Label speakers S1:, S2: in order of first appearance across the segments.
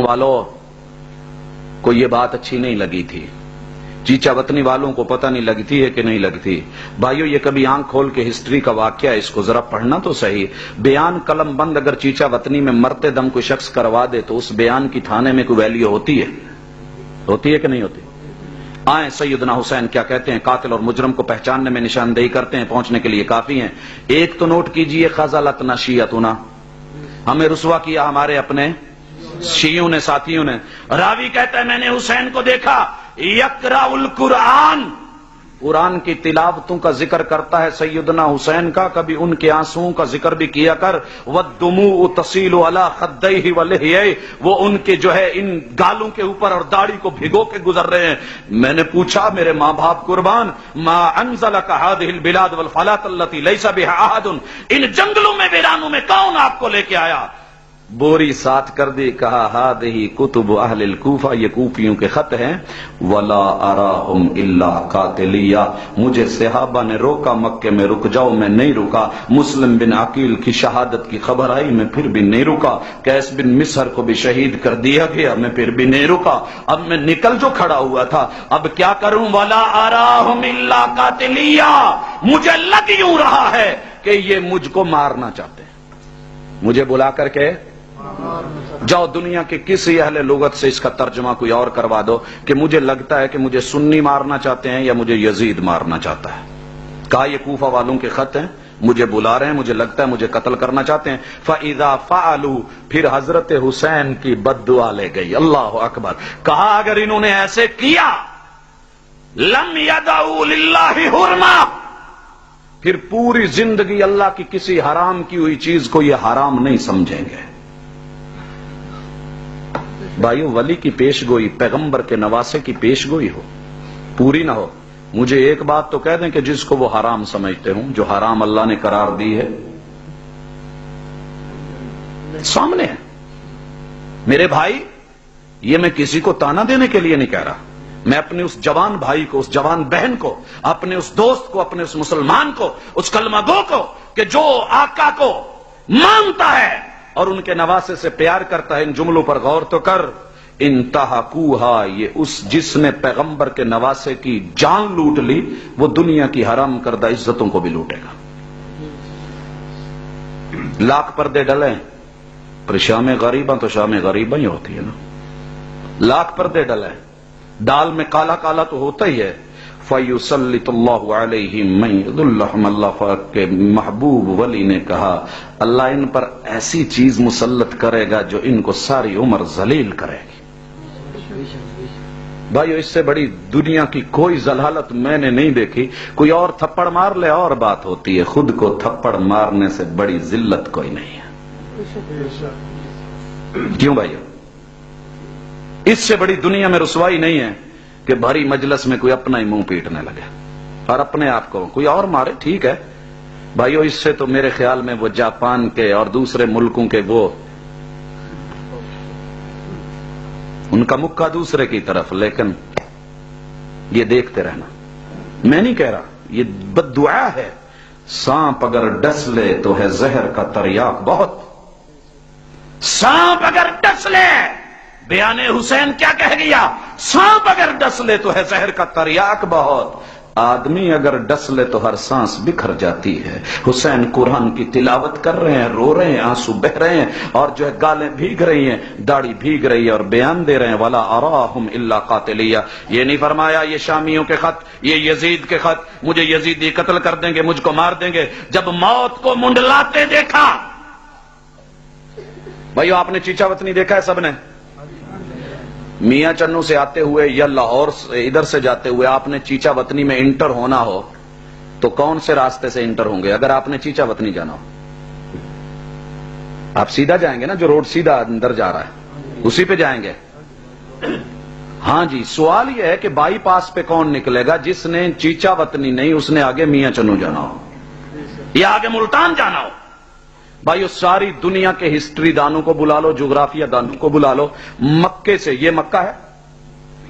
S1: والوں کو یہ بات اچھی نہیں لگی تھی، چیچا وطنی والوں کو پتہ نہیں لگتی ہے کہ نہیں لگتی۔ بھائیو یہ کبھی آنکھ کھول کے ہسٹری کا واقعہ ہے، اس کو ذرا پڑھنا تو صحیح۔ بیان قلم بند اگر چیچا وطنی میں مرتے دم کوئی شخص کروا دے تو اس بیان کی تھانے میں کوئی ویلیو ہوتی ہے کہ نہیں ہوتی؟ آئیں سیدنا حسین کیا کہتے ہیں، قاتل اور مجرم کو پہچاننے میں نشاندہی کرتے ہیں، پہنچنے کے لیے کافی ہیں۔ ایک تو نوٹ کیجئے، خذلتنا شیعتنا، ہمیں رسوا کیا ہمارے اپنے شیعوں نے، ساتھیوں نے۔ راوی کہتا ہے میں نے حسین کو دیکھا یقرأ القرآن، قرآن کی تلاوتوں کا ذکر کرتا ہے سیدنا حسین کا، کبھی ان کے آنسوؤں کا ذکر بھی کیا کر۔ والدموع تسیل علی خدیہ ولحیہ، وہ ان کے جو ہے ان گالوں کے اوپر اور داڑھی کو بھگو کے گزر رہے ہیں۔ میں نے پوچھا میرے ماں باپ قربان، ما انزلک ہذہ البلاد والفلاۃ التي لیس بها احد، ان جنگلوں میں ویرانوں میں کون آپ کو لے کے آیا؟ بوری ساتھ کر دی، کہا ہذہ کتب اہل الکوفہ، یہ کوفیوں کے خط ہیں۔ ولا اراہم الا قاتلیہ، مجھے صحابہ نے روکا مکے میں رک جاؤ، میں نہیں رکا۔ مسلم بن عقیل کی شہادت کی خبر آئی، میں پھر بھی نہیں رکا۔ قیس بن مصر کو بھی شہید کر دیا گیا، میں پھر بھی نہیں رکا۔ اب میں نکل جو کھڑا ہوا تھا، اب کیا کروں؟ ولا اراہم الا قاتلیہ، مجھے لگ یوں رہا ہے کہ یہ مجھ کو مارنا چاہتے ہیں، مجھے بلا کر کے جاؤ دنیا کے کسی اہل لغت سے اس کا ترجمہ کوئی اور کروا دو کہ مجھے لگتا ہے کہ مجھے سنی مارنا چاہتے ہیں یا مجھے یزید مارنا چاہتا ہے۔ کہا یہ کوفہ والوں کے خط ہیں، مجھے بلا رہے ہیں، مجھے لگتا ہے مجھے قتل کرنا چاہتے ہیں۔ فَإِذَا فَعَلُوا، پھر حضرت حسین کی بد دعا لے گئی۔ اللہ اکبر۔ کہا اگر انہوں نے ایسے کیا لَمْ يَدَعُوا لِلَّهِ حُرْمًا، پھر پوری زندگی اللہ کی کسی حرام کی ہوئی چیز کو یہ حرام نہیں سمجھیں گے۔ بھائیو ولی کی پیش گوئی، پیغمبر کے نواسے کی پیش گوئی ہو، پوری نہ ہو۔ مجھے ایک بات تو کہہ دیں کہ جس کو وہ حرام سمجھتے ہوں، جو حرام اللہ نے قرار دی ہے، سامنے ہے میرے بھائی۔ یہ میں کسی کو تانا دینے کے لیے نہیں کہہ رہا، میں اپنے اس جوان بھائی کو، اس جوان بہن کو، اپنے اس دوست کو، اپنے اس مسلمان کو، اس کلمہ گو کو کہ جو آقا کو مانتا ہے اور ان کے نواسے سے پیار کرتا ہے، ان جملوں پر غور تو کر۔ انتہکوہا، یہ اس جس نے پیغمبر کے نواسے کی جان لوٹ لی، وہ دنیا کی حرام کردہ عزتوں کو بھی لوٹے گا۔ لاکھ پردے ڈلیں پر شام غریباں تو شام غریباں ہی ہوتی ہے نا۔ لاکھ پردے ڈلیں، دال میں کالا کالا تو ہوتا ہی ہے۔ فَيُسَلِّطُ اللَّهُ عَلَيْهِمْ مَن يَضُلُّهُمْ، اللہ کے محبوب ولی نے کہا اللہ ان پر ایسی چیز مسلط کرے گا جو ان کو ساری عمر ذلیل کرے گی۔ بھائیو اس سے بڑی دنیا کی کوئی ذلالت میں نے نہیں دیکھی۔ کوئی اور تھپڑ مار لے اور بات ہوتی ہے، خود کو تھپڑ مارنے سے بڑی ذلت کوئی نہیں ہے۔ کیوں بھائیو؟ اس سے بڑی دنیا میں رسوائی نہیں ہے کہ بھری مجلس میں کوئی اپنا ہی منہ پیٹنے لگے اور اپنے آپ کو کوئی اور مارے۔ ٹھیک ہے بھائیو، اس سے تو میرے خیال میں وہ جاپان کے اور دوسرے ملکوں کے وہ ان کا مکہ دوسرے کی طرف، لیکن یہ دیکھتے رہنا۔ میں نہیں کہہ رہا، یہ بد دعا ہے۔ سانپ اگر ڈس لے تو ہے زہر کا تریاق بہت۔ سانپ اگر ڈس لے، بیان حسین کیا کہہ گیا؟ سانپ اگر ڈس لے تو ہے زہر کا تریاق بہت، آدمی اگر ڈس لے تو ہر سانس بکھر جاتی ہے۔ حسین قرآن کی تلاوت کر رہے ہیں، رو رہے ہیں، آنسو بہ رہے ہیں، اور جو ہے گالیں بھیگ رہی ہیں، داڑھی بھیگ رہی ہے، اور بیان دے رہے ہیں وَلَا أَرَاهُمْ إِلَّا قَاتِلِيَّ۔ یہ نہیں فرمایا یہ شامیوں کے خط، یہ یزید کے خط، مجھے یزیدی قتل کر دیں گے، مجھ کو مار دیں گے۔ جب موت کو منڈلاتے دیکھا، بھائیو آپ نے چیچا وطنی دیکھا ہے سب نے؟ میاں چنو سے آتے ہوئے یا لاہور ادھر سے جاتے ہوئے آپ نے چیچا وطنی میں انٹر ہونا ہو تو کون سے راستے سے انٹر ہوں گے؟ اگر آپ نے چیچا وطنی جانا ہو آپ سیدھا جائیں گے نا، جو روڈ سیدھا اندر جا رہا ہے اسی پہ جائیں گے۔ ہاں جی، سوال یہ ہے کہ بائی پاس پہ کون نکلے گا؟ جس نے چیچا وطنی نہیں، اس نے آگے میاں چنو جانا ہو یا آگے ملتان جانا ہو۔ بھائیو ساری دنیا کے ہسٹری دانوں کو بلا لو، جغرافیہ دانوں کو بلا لو، مکے سے یہ مکہ ہے،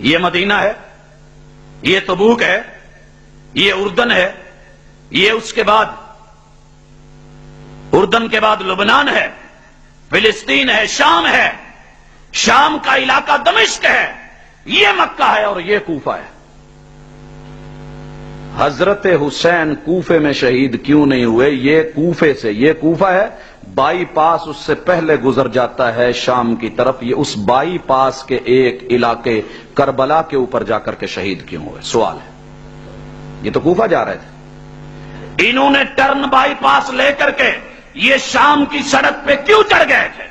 S1: یہ مدینہ ہے، یہ تبوک ہے، یہ اردن ہے، یہ اس کے بعد اردن کے بعد لبنان ہے، فلسطین ہے، شام ہے، شام کا علاقہ دمشق ہے، یہ مکہ ہے اور یہ کوفہ ہے۔ حضرت حسین کوفے میں شہید کیوں نہیں ہوئے؟ یہ کوفے سے، یہ کوفہ ہے، بائی پاس اس سے پہلے گزر جاتا ہے شام کی طرف، یہ اس بائی پاس کے ایک علاقے کربلا کے اوپر جا کر کے شہید کیوں ہوئے؟ سوال ہے۔ یہ تو کوفہ جا رہے تھے، انہوں نے ٹرن بائی پاس لے کر کے یہ شام کی سڑک پہ کیوں چڑھ گئے تھے؟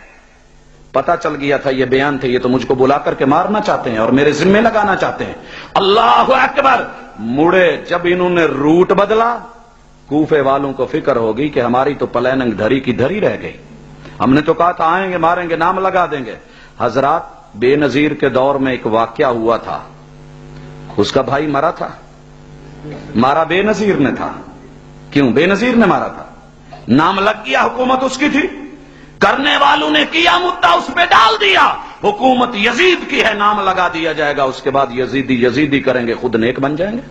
S1: پتا چل گیا تھا یہ بیان تھے، یہ تو مجھ کو بلا کر کے مارنا چاہتے ہیں اور میرے ذمہ لگانا چاہتے ہیں۔ اللہ اکبر! مڑے جب انہوں نے روٹ بدلا، کوفے والوں کو فکر ہوگی کہ ہماری تو پلاننگ دھری کی دھری رہ گئی، ہم نے تو کہا تھا آئیں گے ماریں گے نام لگا دیں گے۔ حضرات، بے نظیر کے دور میں ایک واقعہ ہوا تھا، اس کا بھائی مرا تھا، مارا بے نظیر نے تھا۔ کیوں بے نظیر نے مارا تھا؟ نام لگ گیا، حکومت اس کی تھی، کرنے والوں نے کیا مدعا اس پہ ڈال دیا، حکومت یزید کی ہے، نام لگا دیا جائے گا، اس کے بعد یزیدی یزیدی کریں گے، خود نیک بن جائیں گے۔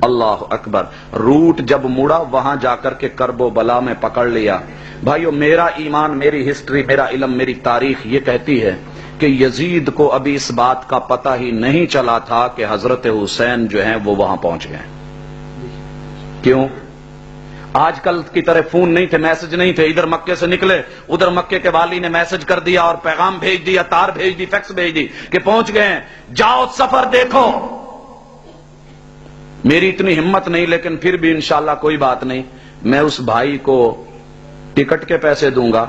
S1: اللہ اکبر! روٹ جب مڑا وہاں جا کر کے کرب و بلا میں پکڑ لیا۔ بھائیو، میرا ایمان، میری ہسٹری، میرا علم، میری تاریخ یہ کہتی ہے کہ یزید کو ابھی اس بات کا پتہ ہی نہیں چلا تھا کہ حضرت حسین جو ہیں وہ وہاں پہنچ گئے۔ کیوں؟ آج کل کی طرح فون نہیں تھے، میسج نہیں تھے، ادھر مکے سے نکلے، ادھر مکے کے والی نے میسج کر دیا اور پیغام بھیج دیا، تار بھیج دی، فیکس بھیج دی کہ پہنچ گئے ہیں، جاؤ سفر دیکھو۔ میری اتنی ہمت نہیں، لیکن پھر بھی انشاءاللہ کوئی بات نہیں، میں اس بھائی کو ٹکٹ کے پیسے دوں گا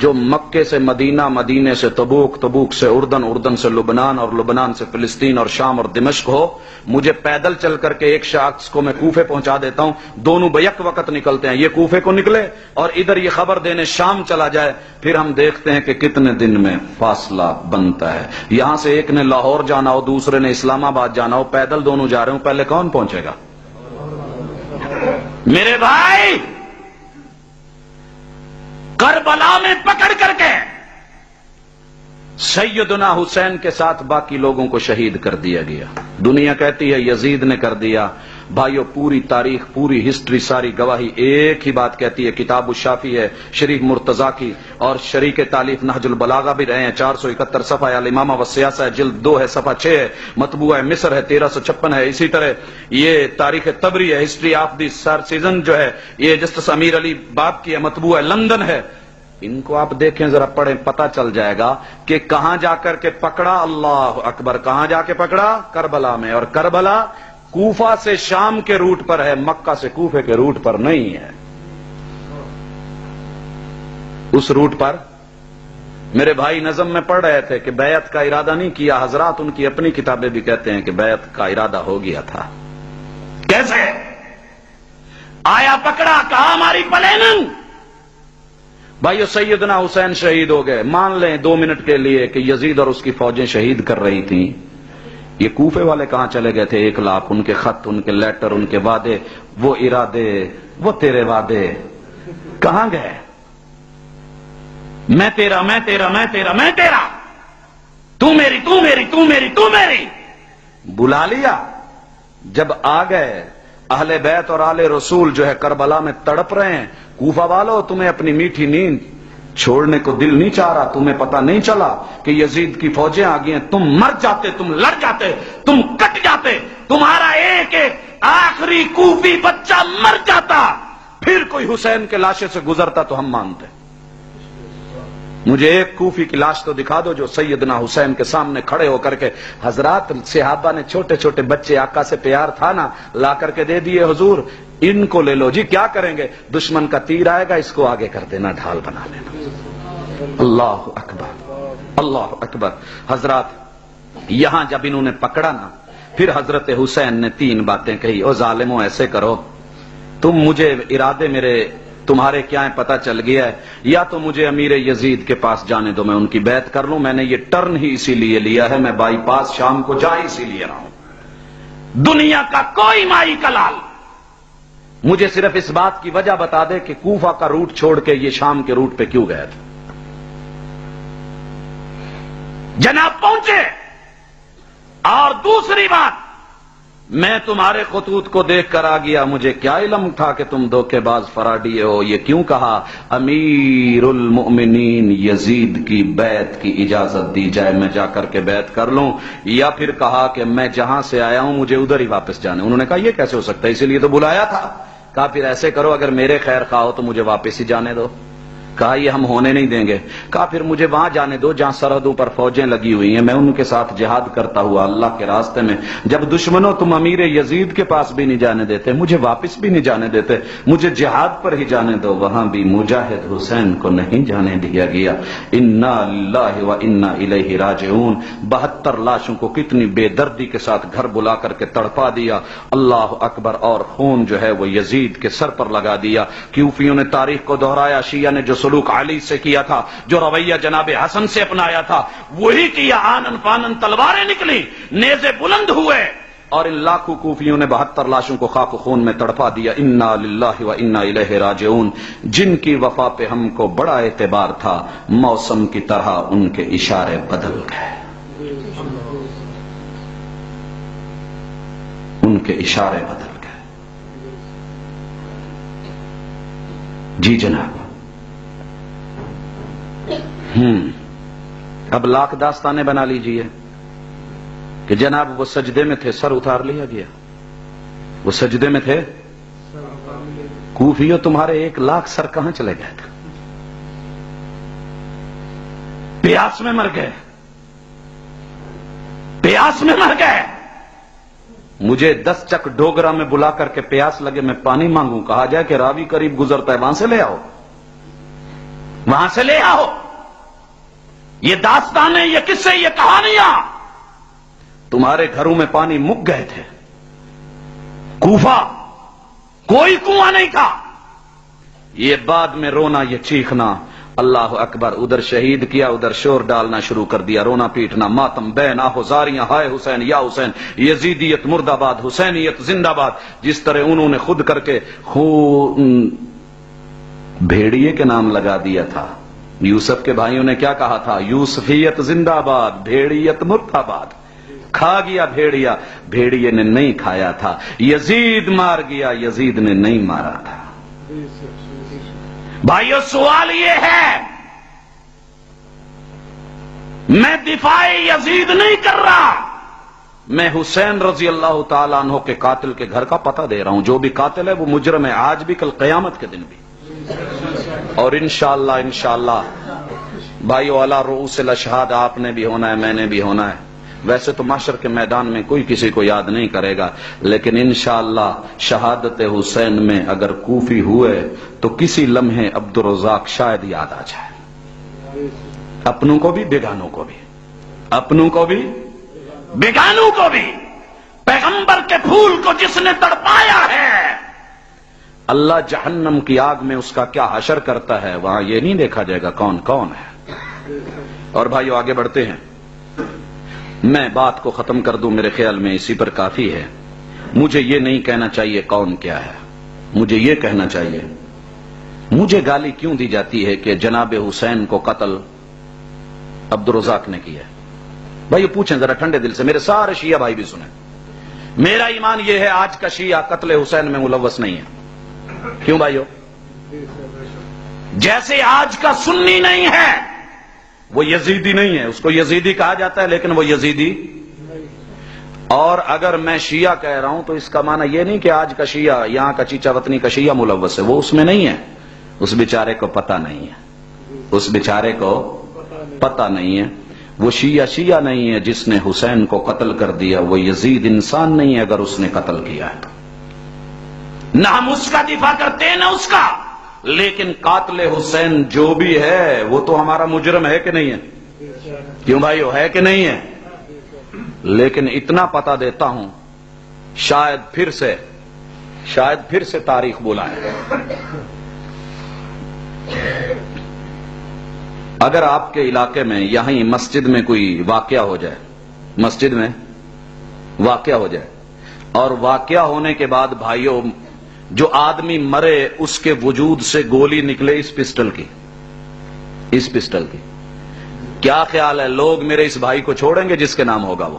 S1: جو مکے سے مدینہ، مدینے سے تبوک، تبوک سے اردن، اردن سے لبنان اور لبنان سے فلسطین اور شام اور دمشق ہو، مجھے پیدل چل کر کے ایک شخص کو میں کوفے پہنچا دیتا ہوں، دونوں بیک وقت نکلتے ہیں، یہ کوفے کو نکلے اور ادھر یہ خبر دینے شام چلا جائے، پھر ہم دیکھتے ہیں کہ کتنے دن میں فاصلہ بنتا ہے۔ یہاں سے ایک نے لاہور جانا ہو، دوسرے نے اسلام آباد جانا ہو، پیدل دونوں جا رہے ہوں، پہلے کون پہنچے گا؟ میرے بھائی، کربلا میں پکڑ کر کے سیدنا حسین کے ساتھ باقی لوگوں کو شہید کر دیا گیا۔ دنیا کہتی ہے یزید نے کر دیا، بھائیو پوری تاریخ، پوری ہسٹری، ساری گواہی ایک ہی بات کہتی ہے۔ کتاب الشافی ہے شریف مرتضی کی، اور شریک تالیف نہج البلاغہ بھی رہے ہیں، 471 صفحہ ہے، الامامہ والسیاسہ ہے، جلد 2 ہے، صفحہ 6 ہے، مطبوعہ مصر ہے، 1356 ہے، اسی طرح یہ تاریخ طبری ہے، history of the sir season جو ہے یہ جسٹس امیر علی باب کی ہے، مطبوعہ لندن ہے۔ ان کو آپ دیکھیں ذرا، پڑھیں، پتہ چل جائے گا کہ کہاں جا کر کے پکڑا۔ اللہ اکبر! کہاں جا کے پکڑا؟ کربلا میں، اور کربلا کوفہ سے شام کے روٹ پر ہے، مکہ سے کوفے کے روٹ پر نہیں ہے۔ اس روٹ پر میرے بھائی نظم میں پڑھ رہے تھے کہ بیعت کا ارادہ نہیں کیا، حضرات ان کی اپنی کتابیں بھی کہتے ہیں کہ بیعت کا ارادہ ہو گیا تھا۔ کیسے آیا پکڑا؟ کہا ہماری پلاننگ۔ بھائیو، سیدنا حسین شہید ہو گئے، مان لیں 2 منٹ کے لیے کہ یزید اور اس کی فوجیں شہید کر رہی تھیں، یہ کوفے والے کہاں چلے گئے تھے؟ 1 لاکھ، ان کے خط، ان کے لیٹر، ان کے وعدے، وہ ارادے، وہ تیرے وعدے کہاں گئے؟ میں تیرا، میں تیرا، میں تیرا، میں تیرا، تو میری، تو میری، تو میری، تو میری، بلا لیا۔ جب آ گئے اہل بیت اور آل رسول جو ہے کربلا میں تڑپ رہے ہیں، کوفہ والو تمہیں اپنی میٹھی نیند چھوڑنے کو دل نہیں چاہ رہا، تمہیں پتہ نہیں چلا کہ یزید کی فوجیں آ گئی ہیں، تم مر جاتے، تم لڑ جاتے، تم کٹ جاتے، تمہارا ایک ایک آخری کوفی بچہ مر جاتا، پھر کوئی حسین کے لاشے سے گزرتا تو ہم مانتے۔ مجھے ایک کوفی کی لاش تو دکھا دو جو سیدنا حسین کے سامنے کھڑے ہو کر کے، حضرات صحابہ نے چھوٹے چھوٹے بچے، آقا سے پیار تھا نا، لا کر کے دے دیے، حضور ان کو لے لو جی، کیا کریں گے؟ دشمن کا تیر آئے گا، اس کو آگے کر دینا، ڈھال بنا لینا۔ اللہ اکبر، اللہ اکبر۔ حضرات، یہاں جب انہوں نے پکڑا نا، پھر حضرت حسین نے 3 باتیں کہی، او ظالموں ایسے کرو، تم مجھے ارادے میرے تمہارے کیا ہے پتہ چل گیا ہے، یا تو مجھے امیر یزید کے پاس جانے دو، میں ان کی بیعت کر لوں، میں نے یہ ٹرن ہی اسی لیے لیا ہے، میں بائی پاس شام کو جا اسی لیے رہا ہوں۔ دنیا کا کوئی مائی کلال مجھے صرف اس بات کی وجہ بتا دے کہ کوفہ کا روٹ چھوڑ کے یہ شام کے روٹ پہ کیوں گئے تھے۔ جناب پہنچے، اور دوسری بات، میں تمہارے خطوط کو دیکھ کر آ گیا، مجھے کیا علم تھا کہ تم دھوکے باز فراڈی ہو۔ یہ کیوں کہا امیر المؤمنین یزید کی بیعت کی اجازت دی جائے، میں جا کر کے بیعت کر لوں، یا پھر کہا کہ میں جہاں سے آیا ہوں مجھے ادھر ہی واپس جانا۔ انہوں نے کہا یہ کیسے ہو سکتا ہے، اسی لیے تو بلایا تھا۔ کہا پھر ایسے کرو، اگر میرے خیر خواہ ہو تو مجھے واپس ہی جانے دو۔ کہا یہ ہم ہونے نہیں دیں گے۔ کہا پھر مجھے وہاں جانے دو جہاں سرحدوں پر فوجیں لگی ہوئی ہیں، میں ان کے ساتھ جہاد کرتا ہوا اللہ کے راستے میں۔ جب دشمنوں تم امیر یزید کے پاس بھی نہیں جانے دیتے، مجھے واپس بھی نہیں جانے دیتے، مجھے جہاد پر ہی جانے دو، وہاں بھی مجاہد حسین کو نہیں جانے دیا گیا۔ انا للہ و انا الیہ راجعون۔ 72 لاشوں کو کتنی بے دردی کے ساتھ گھر بلا کر کے تڑپا دیا، اللہ اکبر، اور خون جو ہے وہ یزید کے سر پر لگا دیا۔ کوفیوں نے تاریخ کو دہرایا، شیعہ نے جو سلوک علی سے کیا تھا، جو رویہ جناب حسن سے اپنایا تھا، وہی کیا۔ آنن فانن تلواریں نکلی، نیزے بلند ہوئے، اور ان لاکھوں کوفیوں نے 72 لاشوں کو خاک و خون میں تڑپا دیا۔ انا للہ و انا الیہ راجعون۔ جن کی وفا پہ ہم کو بڑا اعتبار تھا، موسم کی طرح ان کے اشارے بدل گئے، ان کے اشارے بدل گئے۔ جی جناب، اب لاکھ داستانیں بنا لیجئے کہ جناب وہ سجدے میں تھے، سر اتار لیا گیا، وہ سجدے میں تھے۔ کوفیوں تمہارے 1 لاکھ سر کہاں چلے گئے تھے؟ پیاس میں مر گئے، پیاس میں مر گئے۔ مجھے 10 چک ڈوگرا میں بلا کر کے پیاس لگے میں پانی مانگوں، کہا جائے کہ راوی قریب گزرتا ہے، وہاں سے لے آؤ، وہاں سے لے آؤ۔ یہ داستانیں، یہ قصے، یہ کہانیاں، تمہارے گھروں میں پانی مک گئے تھے۔ کوفہ کوئی کنواں نہیں تھا۔ یہ بعد میں رونا، یہ چیخنا، اللہ اکبر، ادھر شہید کیا، ادھر شور ڈالنا شروع کر دیا، رونا پیٹنا، ماتم، بین آہوزاریاں، ہائے حسین یا حسین، یزیدیت مرد آباد، حسینیت زندہ باد، جس طرح انہوں نے خود کر کے خون بھیڑیے کے نام لگا دیا تھا۔ یوسف کے بھائیوں نے کیا کہا تھا؟ یوسفیت زندہ باد، بھیڑیت مرد آباد۔ کھا گیا بھیڑیا، بھیڑیے نے نہیں کھایا تھا۔ یزید مار گیا، یزید نے نہیں مارا تھا۔ بھائیو سوال یہ ہے، میں دفاع یزید نہیں کر رہا، میں حسین رضی اللہ تعالیٰ عنہ کے قاتل کے گھر کا پتہ دے رہا ہوں۔ جو بھی قاتل ہے وہ مجرم ہے، آج بھی، کل قیامت کے دن بھی، اور انشاءاللہ بھائیو علی رؤوس الاشہاد، آپ نے بھی ہونا ہے، میں نے بھی ہونا ہے۔ ویسے تو محشر کے میدان میں کوئی کسی کو یاد نہیں کرے گا، لیکن انشاءاللہ شہادت حسین میں اگر کوفی ہوئے تو کسی لمحے عبدالرزاق شاید یاد آ جائے، اپنوں کو بھی، بیگانوں کو بھی، اپنوں کو بھی، بیگانوں کو بھی۔ پیغمبر کے پھول کو جس نے تڑپایا ہے، اللہ جہنم کی آگ میں اس کا کیا حشر کرتا ہے، وہاں یہ نہیں دیکھا جائے گا کون کون ہے۔ اور بھائیو آگے بڑھتے ہیں، میں بات کو ختم کر دوں، میرے خیال میں اسی پر کافی ہے۔ مجھے یہ نہیں کہنا چاہیے کون کیا ہے، مجھے یہ کہنا چاہیے، مجھے گالی کیوں دی جاتی ہے کہ جناب حسین کو قتل عبدالرزاق نے کیا ہے؟ بھائی پوچھیں ذرا ٹھنڈے دل سے، میرے سارے شیعہ بھائی بھی سنیں، میرا ایمان یہ ہے آج کا شیعہ قتل حسین میں ملوث نہیں ہے۔ کیوں بھائیو؟ جیسے آج کا سنی نہیں ہے، وہ یزیدی نہیں ہے، اس کو یزیدی کہا جاتا ہے لیکن وہ یزیدی، اور اگر میں شیعہ کہہ رہا ہوں تو اس کا معنی یہ نہیں کہ آج کا شیعہ، یہاں کا چیچا وطنی کا شیعہ ملوث ہے، وہ اس میں نہیں ہے، اس بیچارے کو پتہ نہیں ہے، اس بیچارے کو پتہ نہیں ہے۔ وہ شیعہ نہیں ہے جس نے حسین کو قتل کر دیا، وہ یزید انسان نہیں ہے اگر اس نے قتل کیا ہے تو۔ نہ ہم اس کا دفاع کرتے ہیں نہ اس کا، لیکن قاتل حسین جو بھی ہے وہ تو ہمارا مجرم ہے کہ نہیں ہے؟ کیوں بھائیو، ہے کہ نہیں ہے؟ لیکن اتنا پتہ دیتا ہوں، شاید پھر سے تاریخ بلائے۔ اگر آپ کے علاقے میں یہاں مسجد میں کوئی واقعہ ہو جائے، مسجد میں واقعہ ہو جائے، اور واقعہ ہونے کے بعد بھائیوں جو آدمی مرے اس کے وجود سے گولی نکلے اس پسٹل کی، کیا خیال ہے لوگ میرے اس بھائی کو چھوڑیں گے جس کے نام ہوگا وہ؟